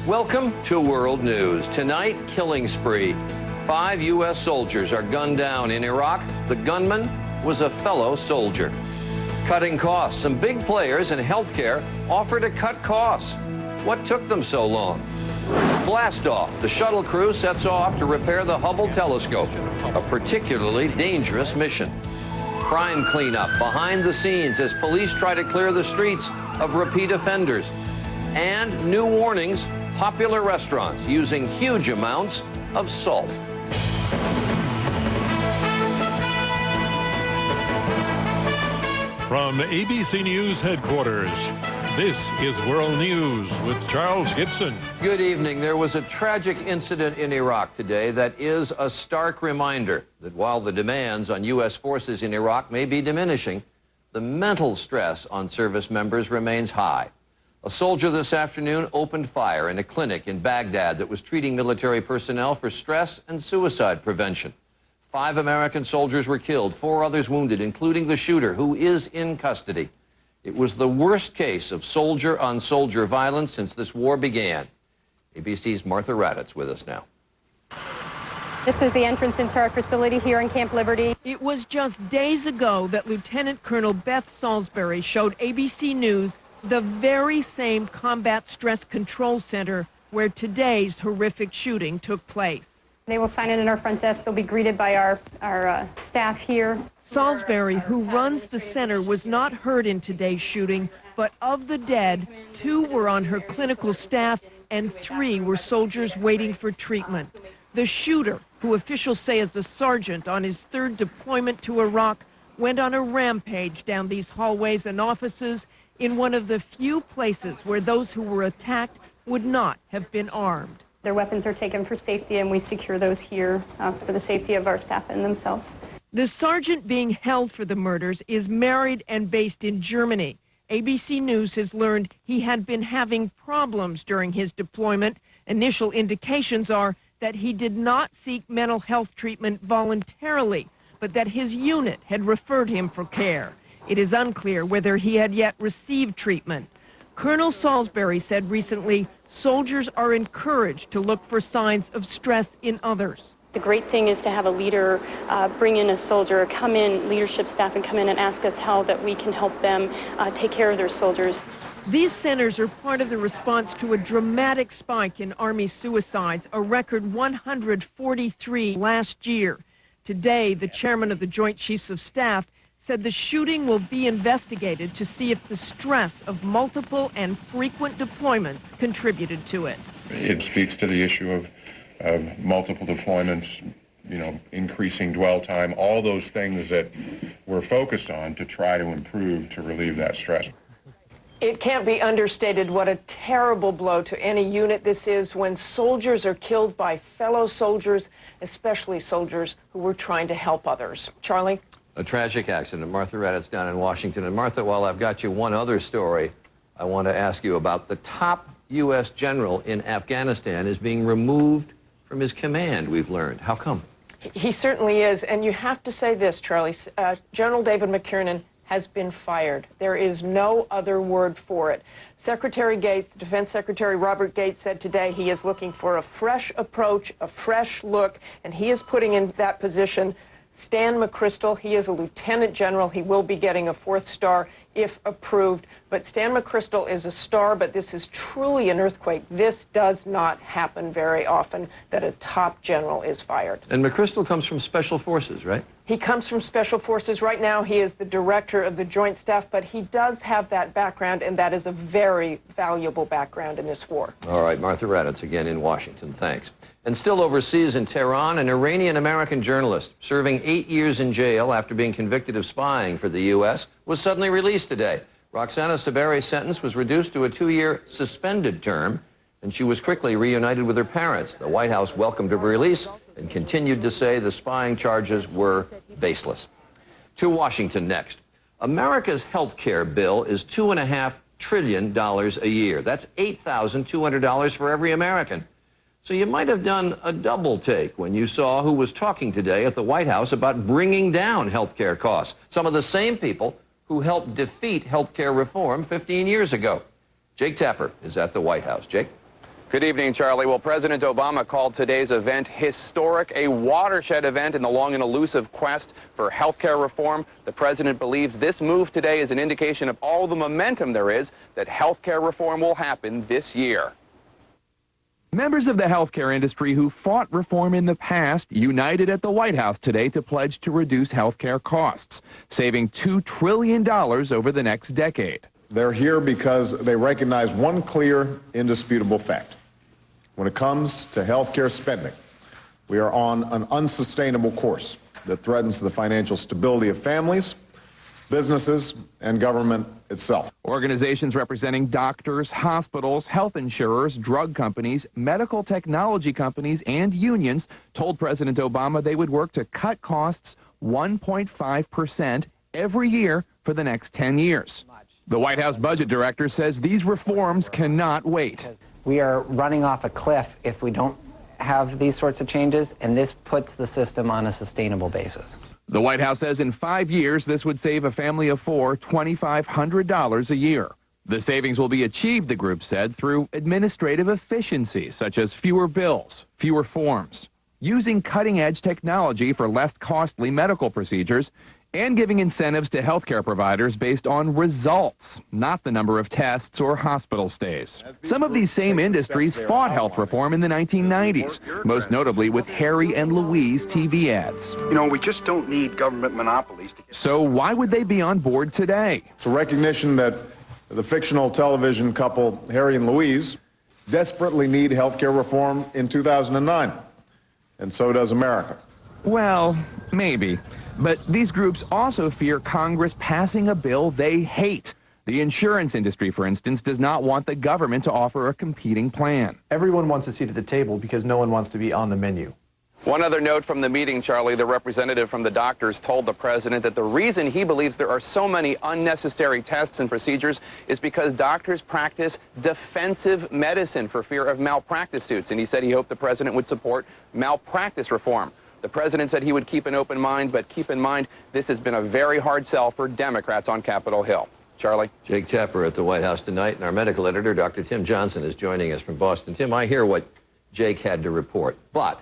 Welcome to World News. Tonight, killing spree. 5 U.S. soldiers are gunned down in Iraq. The gunman was a fellow soldier. Cutting costs. Some big players in healthcare offer to cut costs. What took them so long? Blast off. The shuttle crew sets off to repair the Hubble telescope, a particularly dangerous mission. Crime cleanup behind the scenes as police try to clear the streets of repeat offenders. And new warnings, popular restaurants using huge amounts of salt. From ABC News headquarters, this is World News with Charles Gibson. Good evening. There was a tragic incident in Iraq today that is a stark reminder that while the demands on U.S. forces in Iraq may be diminishing, the mental stress on service members remains high. A soldier this afternoon opened fire in a clinic in Baghdad that was treating military personnel for stress and suicide prevention. 5 American soldiers were killed, 4 others wounded, including the shooter, who is in custody. It was the worst case of soldier-on-soldier violence since this war began. ABC's Martha Raddatz with us now. This is the entrance into our facility here in Camp Liberty. It was just days ago that Lieutenant Colonel Beth Salisbury showed ABC News the very same Combat Stress Control Center where today's horrific shooting took place. They will sign in at our front desk. They'll be greeted by our staff here. Salisbury, who runs the center, was not hurt in today's shooting, but of the dead, 2 were on her clinical staff and 3 were soldiers waiting for treatment. The shooter, who officials say is a sergeant on his 3rd deployment to Iraq, went on a rampage down these hallways and offices in one of the few places where those who were attacked would not have been armed. Their weapons are taken for safety, and we secure those here for the safety of our staff and themselves. The sergeant being held for the murders is married and based in Germany. ABC News has learned he had been having problems during his deployment. Initial indications are that he did not seek mental health treatment voluntarily, but that his unit had referred him for care. It is unclear whether he had yet received treatment. Colonel Salisbury said recently, soldiers are encouraged to look for signs of stress in others. The great thing is to have a leader bring in a soldier, come in, leadership staff, and come in and ask us how that we can help them take care of their soldiers. These centers are part of the response to a dramatic spike in Army suicides, a record 143 last year. Today, the chairman of the Joint Chiefs of Staff said the shooting will be investigated to see if the stress of multiple and frequent deployments contributed to it. It speaks to the issue of multiple deployments, increasing dwell time, all those things that we're focused on to try to improve, to relieve that stress. It can't be understated what a terrible blow to any unit this is when soldiers are killed by fellow soldiers, especially soldiers who were trying to help others. Charlie? A tragic accident. Martha Raddatz down in Washington. And Martha, while I've got you, one other story I want to ask you about. The top U.S. general in Afghanistan is being removed from his command, we've learned. How come? He certainly is. And you have to say this, Charlie. General David McKiernan has been fired. There is no other word for it. Secretary Gates, Defense Secretary Robert Gates, said today he is looking for a fresh approach, a fresh look, and he is putting in that position Stan McChrystal. He is a lieutenant general. He will be getting a 4th star if approved. But Stan McChrystal is a star, but this is truly an earthquake. This does not happen very often, that a top general is fired. And McChrystal comes from Special Forces, right? He comes from Special Forces. Right now, he is the director of the Joint Staff, but he does have that background, and that is a very valuable background in this war. All right, Martha Raddatz again in Washington. Thanks. And still overseas in Tehran, an Iranian-American journalist serving 8 years in jail after being convicted of spying for the U.S. was suddenly released today. Roxana Saberi's sentence was reduced to a 2-year suspended term, and she was quickly reunited with her parents. The White House welcomed her release and continued to say the spying charges were baseless. To Washington next. America's health care bill is $2.5 trillion a year. That's $8,200 for every American. So you might have done a double take when you saw who was talking today at the White House about bringing down health care costs. Some of the same people who helped defeat health care reform 15 years ago. Jake Tapper is at the White House. Jake? Good evening, Charlie. Well, President Obama called today's event historic, a watershed event in the long and elusive quest for health care reform. The president believes this move today is an indication of all the momentum there is that health care reform will happen this year. Members of the healthcare industry who fought reform in the past united at the White House today to pledge to reduce healthcare costs, saving $2 trillion over the next decade. They're here because they recognize one clear, indisputable fact. When it comes to healthcare spending, we are on an unsustainable course that threatens the financial stability of families, businesses, and government itself. Organizations representing doctors, hospitals, health insurers, drug companies, medical technology companies, and unions told President Obama they would work to cut costs 1.5% every year for the next 10 years. The White House budget director says these reforms cannot wait. We are running off a cliff if we don't have these sorts of changes, and this puts the system on a sustainable basis. The White House says in 5 years, this would save a family of four $2,500 a year. The savings will be achieved, the group said, through administrative efficiencies, such as fewer bills, fewer forms, using cutting-edge technology for less costly medical procedures, and giving incentives to healthcare providers based on results, not the number of tests or hospital stays. Some of these same industries fought health reform in the 1990s, most notably with Harry and Louise TV ads. You know, we just don't need government monopolies. So why would they be on board today? It's a recognition that the fictional television couple Harry and Louise desperately need healthcare reform in 2009, and so does America. Well, maybe. But these groups also fear Congress passing a bill they hate. The insurance industry, for instance, does not want the government to offer a competing plan. Everyone wants a seat at the table because no one wants to be on the menu. One other note from the meeting, Charlie, the representative from the doctors told the president that the reason he believes there are so many unnecessary tests and procedures is because doctors practice defensive medicine for fear of malpractice suits. And he said he hoped the president would support malpractice reform. The president said he would keep an open mind, but keep in mind, this has been a very hard sell for Democrats on Capitol Hill. Charlie? Jake Tapper at the White House tonight, and our medical editor, Dr. Tim Johnson, is joining us from Boston. Tim, I hear what Jake had to report, but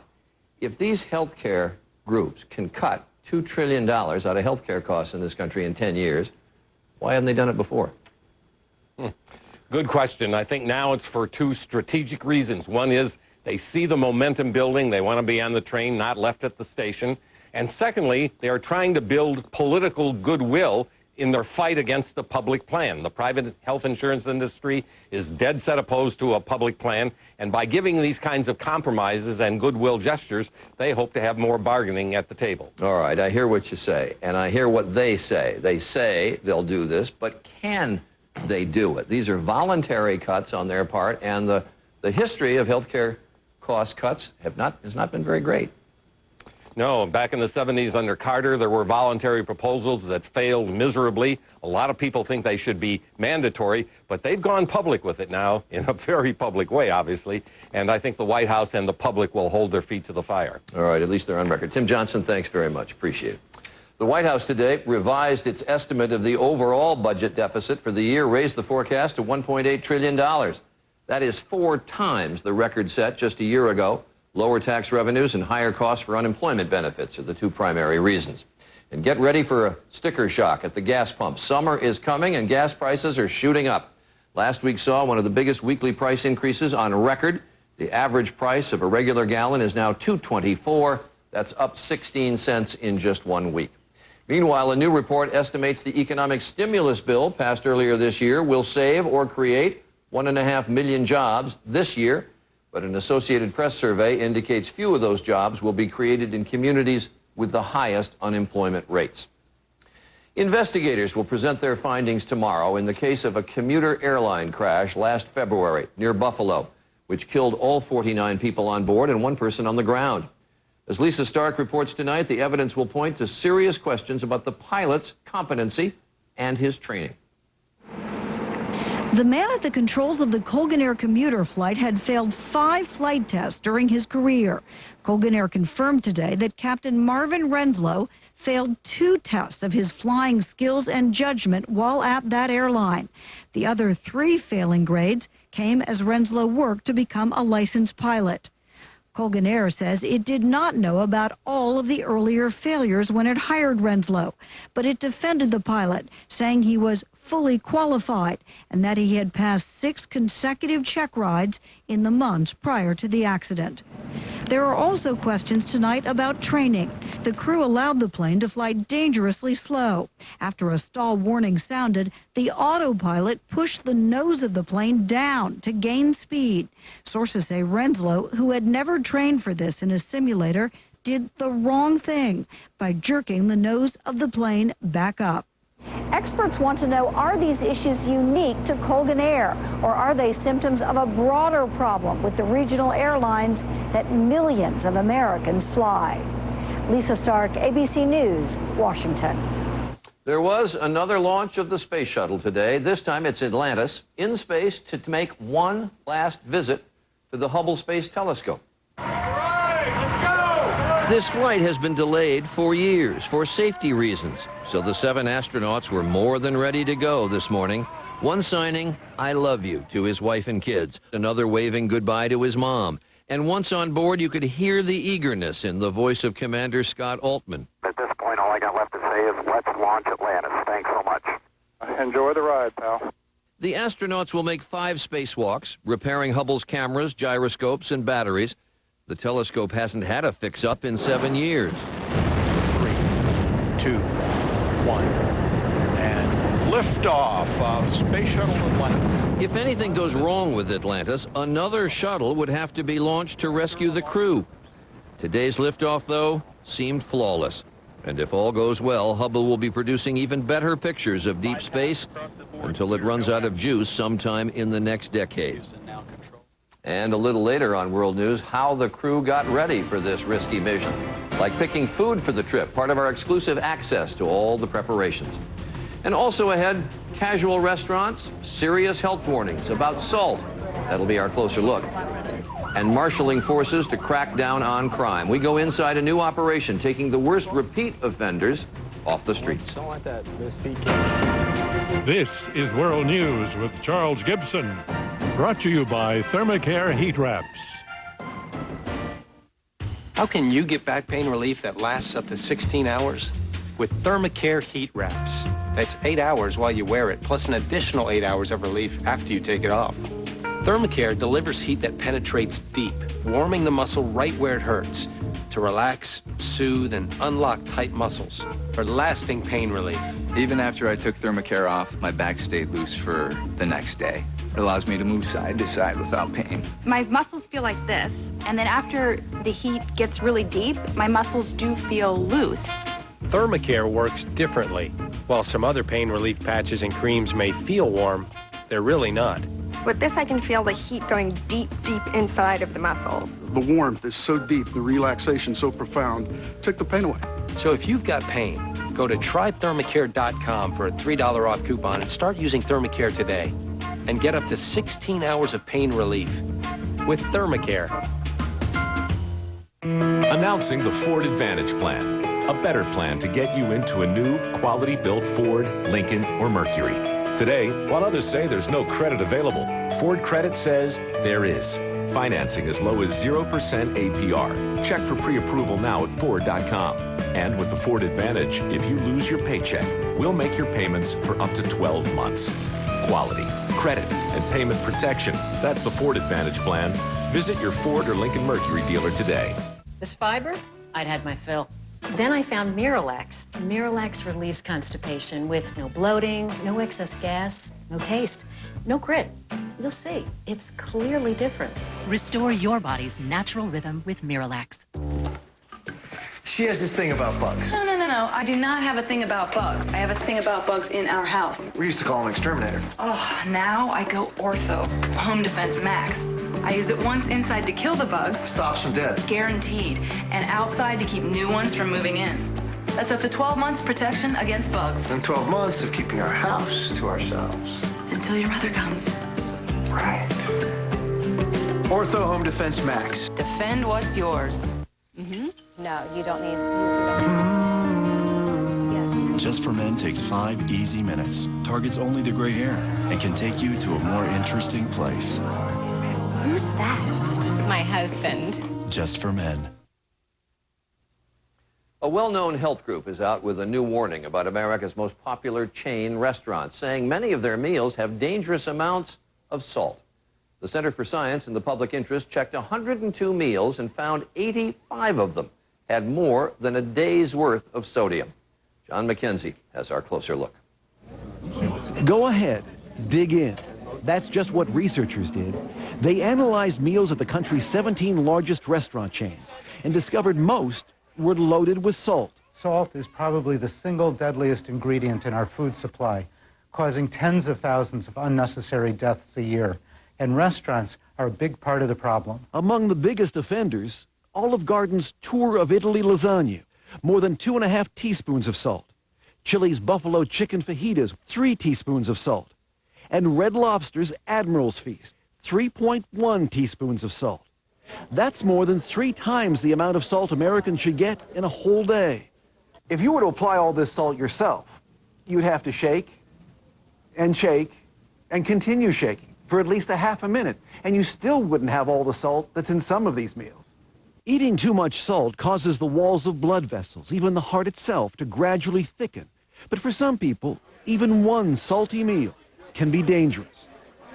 if these healthcare groups can cut $2 trillion out of healthcare costs in this country in 10 years, why haven't they done it before? Good question. I think now it's for two strategic reasons. One is they see the momentum building. They want to be on the train, not left at the station. And secondly, they are trying to build political goodwill in their fight against the public plan. The private health insurance industry is dead set opposed to a public plan. And by giving these kinds of compromises and goodwill gestures, they hope to have more bargaining at the table. All right, I hear what you say, and I hear what they say. They say they'll do this, but can they do it? These are voluntary cuts on their part, and the history of healthcare cost cuts has not been very great. No, back in the 70s under Carter, there were voluntary proposals that failed miserably. A lot of people think they should be mandatory, but they've gone public with it now in a very public way, obviously. And I think the White House and the public will hold their feet to the fire. All right, at least they're on record. Tim Johnson, thanks very much. Appreciate it. The White House today revised its estimate of the overall budget deficit for the year, raised the forecast to $1.8 trillion. That is 4 times the record set just a year ago. Lower tax revenues and higher costs for unemployment benefits are the 2 primary reasons. And get ready for a sticker shock at the gas pump. Summer is coming and gas prices are shooting up. Last week saw one of the biggest weekly price increases on record. The average price of a regular gallon is now $2.24. That's up 16 cents in just 1 week. Meanwhile, a new report estimates the economic stimulus bill passed earlier this year will save or create 1.5 million jobs this year, but an Associated Press survey indicates few of those jobs will be created in communities with the highest unemployment rates. Investigators will present their findings tomorrow in the case of a commuter airline crash last February near Buffalo, which killed all 49 people on board and 1 person on the ground. As Lisa Stark reports tonight, the evidence will point to serious questions about the pilot's competency and his training. The man at the controls of the Colgan Air commuter flight had failed 5 flight tests during his career. Colgan Air confirmed today that Captain Marvin Renslow failed 2 tests of his flying skills and judgment while at that airline. The other 3 failing grades came as Renslow worked to become a licensed pilot. Colgan Air says it did not know about all of the earlier failures when it hired Renslow, but it defended the pilot, saying he was fully qualified and that he had passed 6 consecutive check rides in the months prior to the accident. There are also questions tonight about training. The crew allowed the plane to fly dangerously slow. After a stall warning sounded, the autopilot pushed the nose of the plane down to gain speed. Sources say Renslow, who had never trained for this in a simulator, did the wrong thing by jerking the nose of the plane back up. Experts want to know, are these issues unique to Colgan Air, or are they symptoms of a broader problem with the regional airlines that millions of Americans fly? Lisa Stark, ABC News, Washington. There was another launch of the space shuttle today. This time it's Atlantis in space to make one last visit to the Hubble Space Telescope. All right, let's go! This flight has been delayed for years for safety reasons. So the 7 astronauts were more than ready to go this morning. One signing, "I love you," to his wife and kids. Another waving goodbye to his mom. And once on board, you could hear the eagerness in the voice of Commander Scott Altman. At this point, all I got left to say is let's launch Atlantis. Thanks so much. Enjoy the ride, pal. The astronauts will make 5 spacewalks, repairing Hubble's cameras, gyroscopes, and batteries. The telescope hasn't had a fix-up in 7 years. 3, 2, 1, and liftoff of Space Shuttle Atlantis. If anything goes wrong with Atlantis, another shuttle would have to be launched to rescue the crew. Today's liftoff, though, seemed flawless. And if all goes well, Hubble will be producing even better pictures of deep space until it runs out of juice sometime in the next decade. And a little later on World News, how the crew got ready for this risky mission. Like picking food for the trip, part of our exclusive access to all the preparations. And also ahead, casual restaurants, serious health warnings about salt. That'll be our closer look. And marshaling forces to crack down on crime. We go inside a new operation, taking the worst repeat offenders off the streets. Don't let that misfeed. This is World News with Charles Gibson. Brought to you by Thermacare Heat Wraps. How can you get back pain relief that lasts up to 16 hours? With Thermacare Heat Wraps. That's 8 hours while you wear it, plus an additional 8 hours of relief after you take it off. Thermacare delivers heat that penetrates deep, warming the muscle right where it hurts to relax, soothe, and unlock tight muscles for lasting pain relief. Even after I took Thermacare off, my back stayed loose for the next day. It allows me to move side to side without pain. My muscles feel like this, and then after the heat gets really deep, my muscles do feel loose. Thermacare works differently. While some other pain relief patches and creams may feel warm, they're really not. With this, I can feel the heat going deep, deep inside of the muscles. The warmth is so deep, the relaxation so profound, took the pain away. So if you've got pain, go to trythermacare.com for a $3 off coupon and start using Thermacare today. And get up to 16 hours of pain relief with Thermacare. Announcing the Ford Advantage Plan, a better plan to get you into a new, quality-built Ford, Lincoln, or Mercury. Today, while others say there's no credit available, Ford Credit says there is. Financing as low as 0% APR. Check for pre-approval now at Ford.com. And with the Ford Advantage, if you lose your paycheck, we'll make your payments for up to 12 months. Quality, credit, and payment protection. That's the Ford Advantage Plan. Visit your Ford or Lincoln Mercury dealer today. This fiber, I'd had my fill. Then I found Miralax. Miralax relieves constipation with no bloating, no excess gas, no taste, no grit. You'll see, it's clearly different. Restore your body's natural rhythm with Miralax. She has this thing about bugs. No. I do not have a thing about bugs. I have a thing about bugs in our house. We used to call him Exterminator. Oh, now I go Ortho, Home Defense Max. I use it once inside to kill the bugs. Stops them dead. Guaranteed. And outside to keep new ones from moving in. That's up to 12 months protection against bugs. And 12 months of keeping our house to ourselves. Until your mother comes. Right. Ortho Home Defense Max. Defend what's yours. No, you don't need... Just for Men takes 5 easy minutes, targets only the gray hair, and can take you to a more interesting place. Who's that? My husband. Just for Men. A well-known health group is out with a new warning about America's most popular chain restaurants, saying many of their meals have dangerous amounts of salt. The Center for Science and the Public Interest checked 102 meals and found 85 of them had more than a day's worth of sodium. John McKenzie has our closer look. Go ahead, dig in. That's just what researchers did. They analyzed meals at the country's 17 largest restaurant chains and discovered most were loaded with salt. Salt is probably the single deadliest ingredient in our food supply, causing tens of thousands of unnecessary deaths a year. And restaurants are a big part of the problem. Among the biggest offenders, Olive Garden's Tour of Italy lasagna, more than 2.5 teaspoons of salt. Chili's buffalo chicken fajitas, 3 teaspoons of salt. And Red Lobster's Admiral's Feast, 3.1 teaspoons of salt. That's more than 3 times the amount of salt Americans should get in a whole day. If you were to apply all this salt yourself, you'd have to shake and continue shaking for at least a half a minute, and you still wouldn't have all the salt that's in some of these meals. Eating too much salt causes the walls of blood vessels, even the heart itself, to gradually thicken. But for some people, even one salty meal can be dangerous.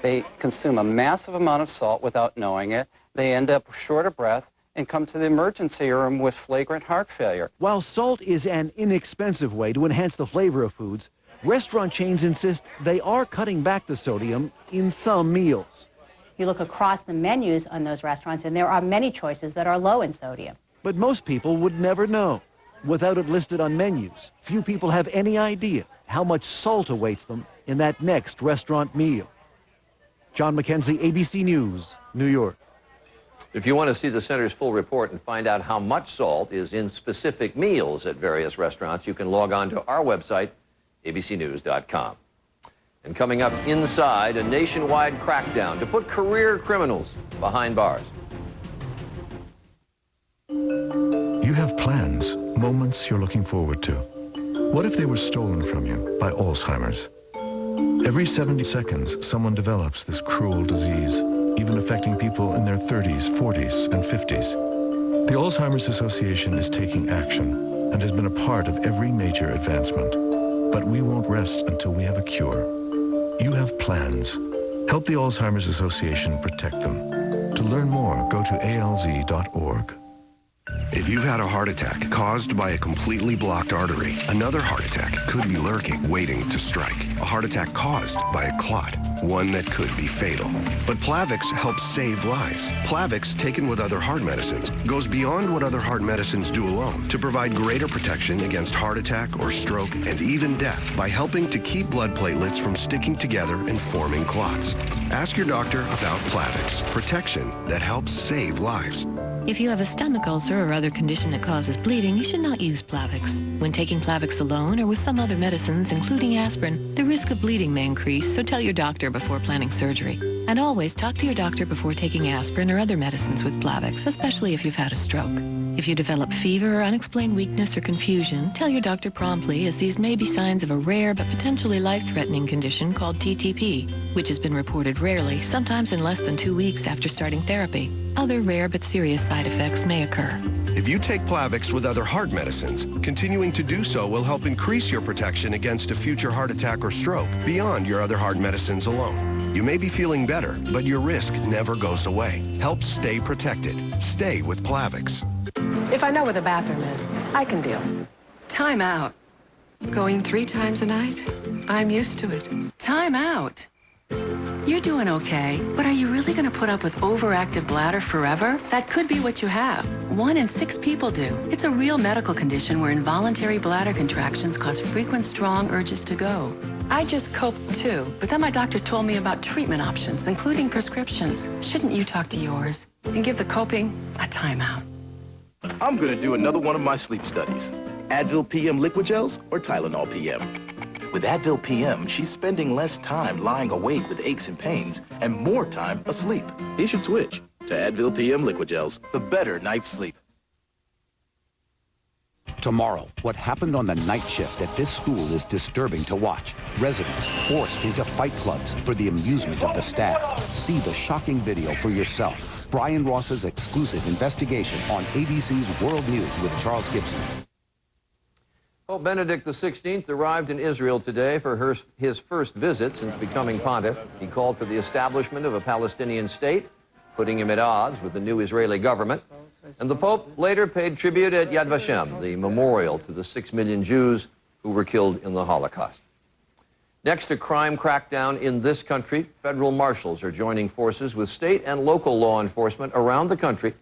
They consume a massive amount of salt without knowing it. They end up short of breath and come to the emergency room with flagrant heart failure. While salt is an inexpensive way to enhance the flavor of foods, restaurant chains insist they are cutting back the sodium in some meals. You look across the menus on those restaurants, and there are many choices that are low in sodium. But most people would never know. Without it listed on menus, few people have any idea how much salt awaits them in that next restaurant meal. John McKenzie, ABC News, New York. If you want to see the center's full report and find out how much salt is in specific meals at various restaurants, you can log on to our website, abcnews.com. And coming up inside, a nationwide crackdown to put career criminals behind bars. You have plans, moments you're looking forward to. What if they were stolen from you by Alzheimer's? Every 70 seconds, someone develops this cruel disease, even affecting people in their 30s, 40s, and 50s. The Alzheimer's Association is taking action and has been a part of every major advancement. But we won't rest until we have a cure. You have plans. Help the Alzheimer's Association protect them. To learn more, go to alz.org. If you've had a heart attack caused by a completely blocked artery, another heart attack could be lurking, waiting to strike. A heart attack caused by a clot, one that could be fatal. But Plavix helps save lives. Plavix, taken with other heart medicines, goes beyond what other heart medicines do alone to provide greater protection against heart attack or stroke and even death by helping to keep blood platelets from sticking together and forming clots. Ask your doctor about Plavix, protection that helps save lives. If you have a stomach ulcer or other condition that causes bleeding, you should not use Plavix. When taking Plavix alone or with some other medicines, including aspirin, the risk of bleeding may increase, so tell your doctor before planning surgery. And always talk to your doctor before taking aspirin or other medicines with Plavix, especially if you've had a stroke. If you develop fever or unexplained weakness or confusion, tell your doctor promptly, as these may be signs of a rare but potentially life-threatening condition called TTP, which has been reported rarely, sometimes in less than 2 weeks after starting therapy. Other rare but serious side effects may occur. If you take Plavix with other heart medicines, continuing to do so will help increase your protection against a future heart attack or stroke beyond your other heart medicines alone. You may be feeling better, but your risk never goes away. Help stay protected. Stay with Plavix. If I know where the bathroom is, I can deal. Time out. Going 3 times a night? I'm used to it. Time out. You're doing okay, but are you really going to put up with overactive bladder forever? That could be what you have. 1 in 6 people do. It's a real medical condition where involuntary bladder contractions cause frequent strong urges to go. I just coped too, but then my doctor told me about treatment options, including prescriptions. Shouldn't you talk to yours and give the coping a timeout? I'm going to do another one of my sleep studies. Advil PM liquid gels or Tylenol PM. With Advil PM, she's spending less time lying awake with aches and pains and more time asleep. You should switch to Advil PM liquid gels, the better night's sleep. Tomorrow, what happened on the night shift at this school is disturbing to watch. Residents forced into fight clubs for the amusement of the staff. See the shocking video for yourself. Brian Ross's exclusive investigation on ABC's World News with Charles Gibson. Pope Benedict XVI arrived in Israel today for his first visit since becoming pontiff. He called for the establishment of a Palestinian state, putting him at odds with the new Israeli government. And the Pope later paid tribute at Yad Vashem, the memorial to the 6 million Jews who were killed in the Holocaust. Next to crime crackdown in this country, federal marshals are joining forces with state and local law enforcement around the country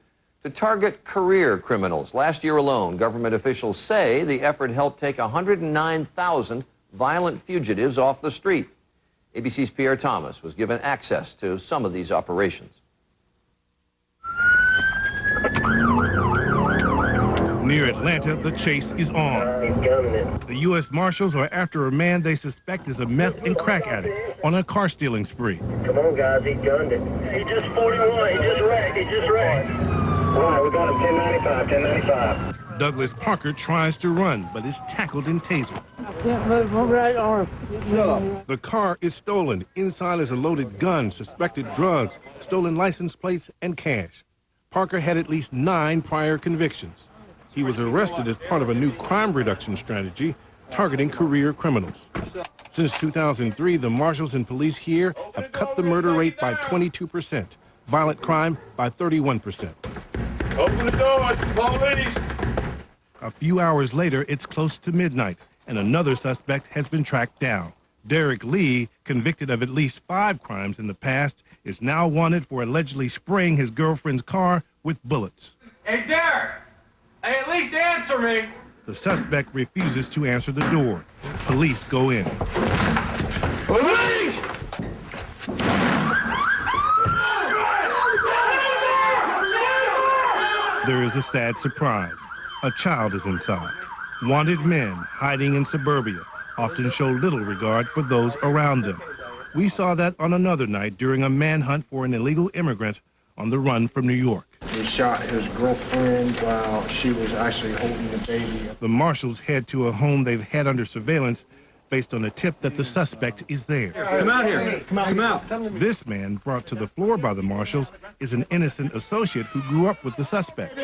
to target career criminals. Last year alone, government officials say the effort helped take 109,000 violent fugitives off the street. ABC's Pierre Thomas was given access to some of these operations. Near Atlanta, the chase is on. The U.S. Marshals are after a man they suspect is a meth and crack addict on a car stealing spree. Come on, guys, he gunned it. He just 41, he just wrecked. All right, we got him 1095. Douglas Parker tries to run, but is tackled and tasered. I can't move my right arm. The car is stolen. Inside is a loaded gun, suspected drugs, stolen license plates, and cash. Parker had at least 9 prior convictions. He was arrested as part of a new crime reduction strategy targeting career criminals. Since 2003, the marshals and police here have cut the murder rate by 22%, violent crime by 31%. Open the doors, police! A few hours later, it's close to midnight, and another suspect has been tracked down. Derek Lee, convicted of at least 5 crimes in the past, is now wanted for allegedly spraying his girlfriend's car with bullets. Hey, Derek! Hey, at least answer me! The suspect refuses to answer the door. Police go in. Police! There is a sad surprise. A child is inside. Wanted men hiding in suburbia often show little regard for those around them. We saw that on another night during a manhunt for an illegal immigrant on the run from New York. He shot his girlfriend while she was actually holding the baby. The marshals head to a home they've had under surveillance based on a tip that the suspect is there. Come out here. Come out. This man, brought to the floor by the marshals, is an innocent associate who grew up with the suspect.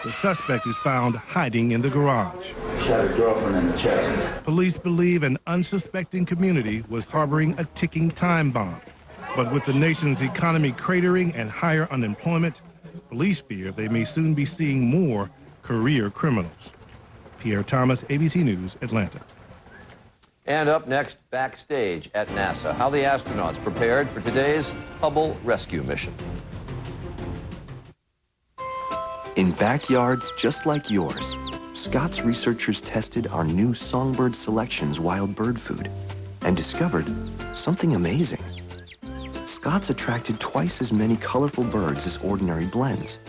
The suspect is found hiding in the garage. Shot his girlfriend in the chest. Police believe an unsuspecting community was harboring a ticking time bomb. But with the nation's economy cratering and higher unemployment, police fear they may soon be seeing more career criminals. Pierre Thomas, ABC News, Atlanta. And up next, backstage at NASA, how the astronauts prepared for today's Hubble rescue mission. In backyards just like yours, Scott's researchers tested our new Songbird Selections wild bird food and discovered something amazing. Scott's attracted twice as many colorful birds as ordinary blends.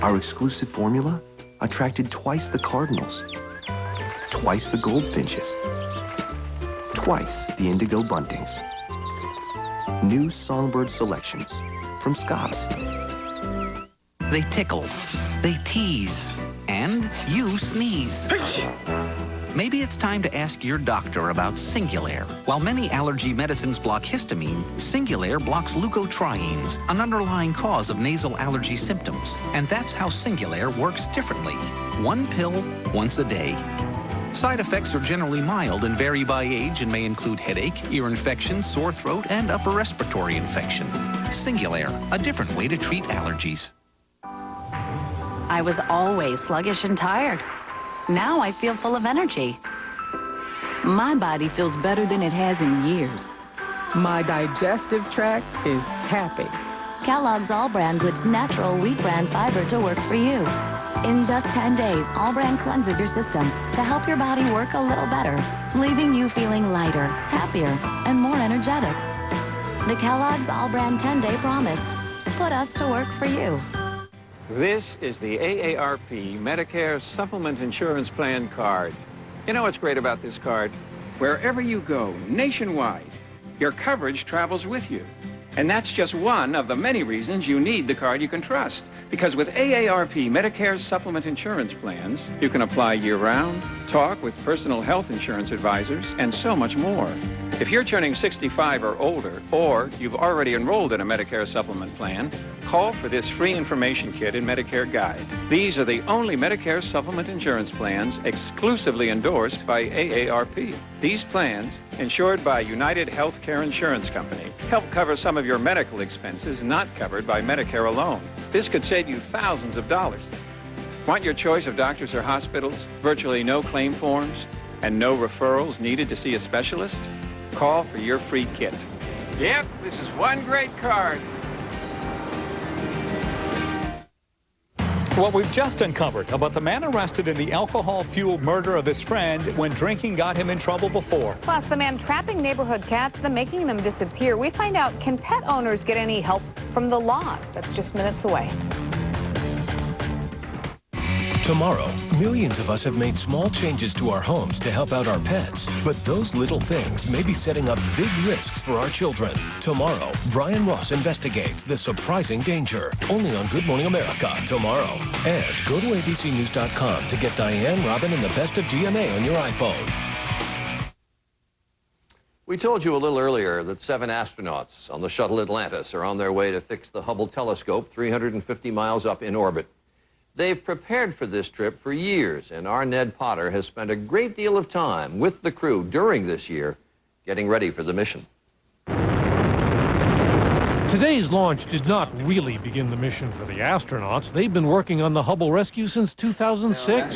Our exclusive formula attracted twice the cardinals, twice the goldfinches, twice the indigo buntings. New Songbird Selections from Scott's. They tickle, they tease, and you sneeze. Maybe it's time to ask your doctor about Singulair. While many allergy medicines block histamine, Singulair blocks leukotrienes, an underlying cause of nasal allergy symptoms. And that's how Singulair works differently. 1 pill, once a day. Side effects are generally mild and vary by age and may include headache, ear infection, sore throat, and upper respiratory infection. Singulair, a different way to treat allergies. I was always sluggish and tired. Now I feel full of energy. My body feels better than it has in years. My digestive tract is happy. Kellogg's All-Bran puts natural wheat bran fiber to work for you. In just 10 days, All-Bran cleanses your system to help your body work a little better, leaving you feeling lighter, happier, and more energetic. The Kellogg's All-Bran 10-Day Promise. Put us to work for you. This is the AARP Medicare Supplement Insurance Plan card. You know what's great about this card? Wherever you go, nationwide, your coverage travels with you. And that's just one of the many reasons you need the card you can trust. Because with AARP Medicare Supplement Insurance Plans, you can apply year-round, talk with personal health insurance advisors, and so much more. If you're turning 65 or older, or you've already enrolled in a Medicare Supplement plan, call for this free information kit and Medicare Guide. These are the only Medicare Supplement Insurance Plans exclusively endorsed by AARP. These plans, insured by United Healthcare Insurance Company, help cover some of your medical expenses not covered by Medicare alone. This could save you thousands of dollars. Want your choice of doctors or hospitals, virtually no claim forms, and no referrals needed to see a specialist? Call for your free kit. Yep, this is one great card. What we've just uncovered about the man arrested in the alcohol-fueled murder of his friend when drinking got him in trouble before. Plus, the man trapping neighborhood cats, then making them disappear. We find out, can pet owners get any help from the law? That's just minutes away. Tomorrow, millions of us have made small changes to our homes to help out our pets. But those little things may be setting up big risks for our children. Tomorrow, Brian Ross investigates the surprising danger. Only on Good Morning America tomorrow. And go to abcnews.com to get Diane, Robin, and the best of GMA on your iPhone. We told you a little earlier that 7 astronauts on the shuttle Atlantis are on their way to fix the Hubble telescope 350 miles up in orbit. They've prepared for this trip for years, and our Ned Potter has spent a great deal of time with the crew during this year getting ready for the mission. Today's launch did not really begin the mission for the astronauts. They've been working on the Hubble rescue since 2006.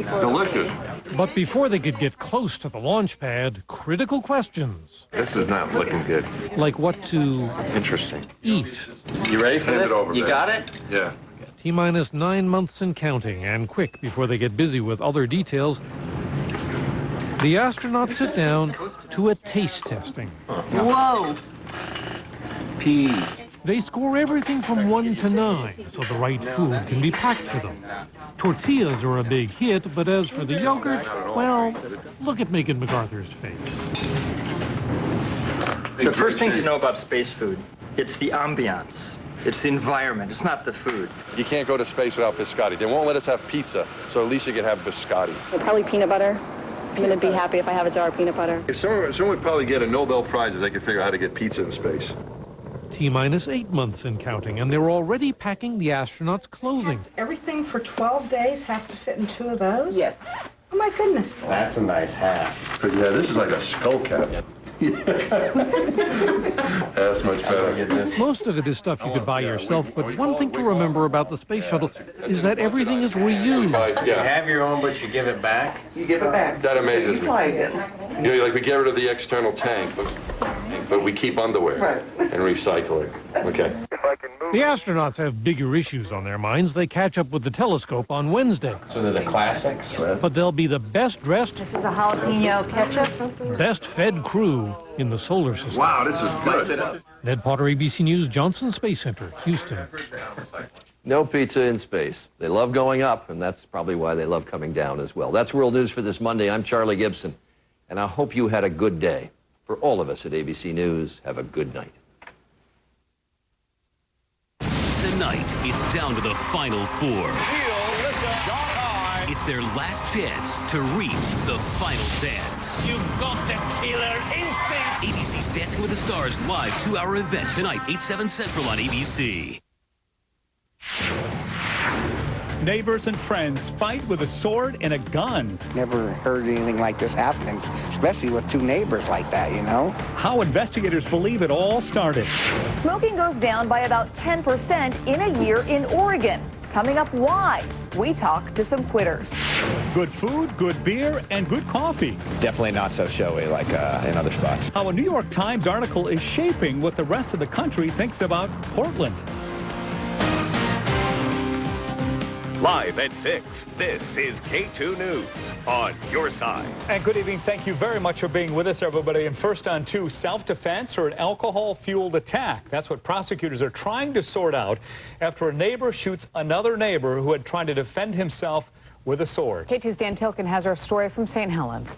Delicious. But before they could get close to the launch pad, critical questions. This is not looking good. Like what to Interesting. eat. You ready for this? You got it? Yeah. T-minus 9 months and counting, and quick before they get busy with other details. The astronauts sit down to a taste testing. Whoa! Peas. They score everything from 1 to 9, so the right food can be packed for them. Tortillas are a big hit, but as for the yogurt, well, look at Megan MacArthur's face. The first thing to know about space food, it's the ambiance. It's the environment. It's not the food. You can't go to space without biscotti. They won't let us have pizza, so at least you can have biscotti. Probably peanut butter. I'm going to be happy if I have a jar of peanut butter. If someone would probably get a Nobel Prize if they could figure out how to get pizza in space. T-minus 8 months and counting, and they're already packing the astronauts' clothing. Everything for 12 days has to fit in 2 of those? Yes. Oh, my goodness. That's a nice hat. But yeah, this is like a skull cap. That's much better. Most of it is stuff you could buy yourself, but one thing to remember about the space shuttle is that everything is reused. You have your own, but you give it back? You give it back. That amazes me. Like it. You know, like we get rid of the external tank, but we keep underwear and recycle it. Okay. The astronauts have bigger issues on their minds. They catch up with the telescope on Wednesday. So they're the classics? But they'll be the best dressed, This is a jalapeno ketchup. best fed crew in the solar system. Wow, this is good. Ned Potter, ABC News, Johnson Space Center, Houston. No pizza in space. They love going up, and that's probably why they love coming down as well. That's World News for this Monday. I'm Charlie Gibson, and I hope you had a good day. For all of us at ABC News, have a good night. Tonight, it's down to the Final Four. It's their last chance to reach the final dance. You've got the killer instinct. ABC's Dancing with the Stars live 2-hour event tonight, 8/7 Central on ABC. Neighbors and friends fight with a sword and a gun. Never heard anything like this happening, especially with 2 neighbors like that, you know? How investigators believe it all started. Smoking goes down by about 10% in a year in Oregon. Coming up, why? We talk to some quitters. Good food, good beer, and good coffee. Definitely not so showy like in other spots. How a New York Times article is shaping what the rest of the country thinks about Portland. Live at 6, this is K2 News on your side. And good evening. Thank you very much for being with us, everybody. And first on 2, self-defense or an alcohol-fueled attack. That's what prosecutors are trying to sort out after a neighbor shoots another neighbor who had tried to defend himself with a sword. K2's Dan Tilkin has our story from St. Helens.